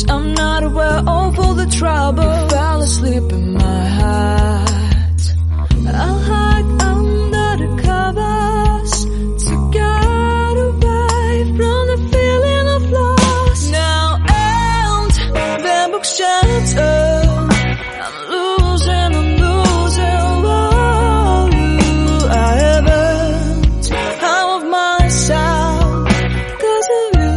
I'm not aware of all the trouble. You fell asleep in my heart. I'll hide under the covers to get away from the feeling of loss. Now and the book shattered. I'm losing. Oh, I haven't out of myself 'cause of you.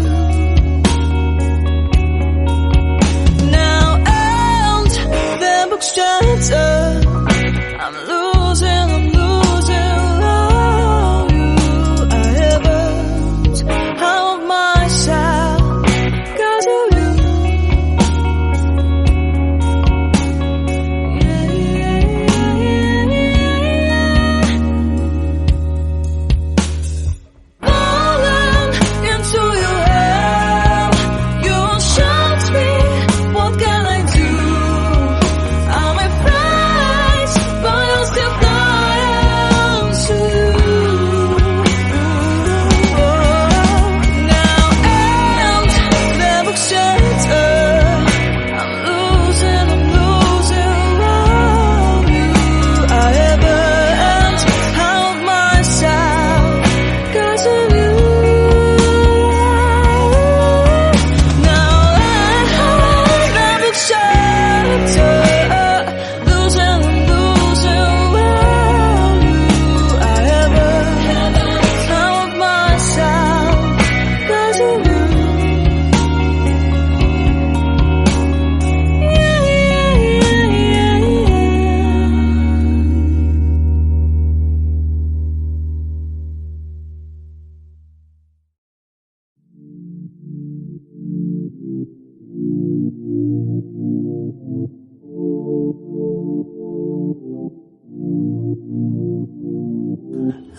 Shattered. I'm losing. Oh, I haven't out of myself 'cause of you. Falling into your hand, you shot me. What can I do?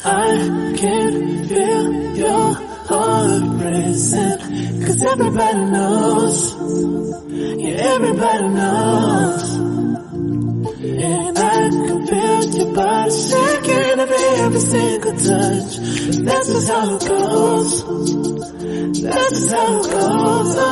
I can feel your heart racing, 'cause everybody knows, yeah, everybody knows. And I can feel your body shaking every single touch. That's just how it goes. That's just how it goes. Oh,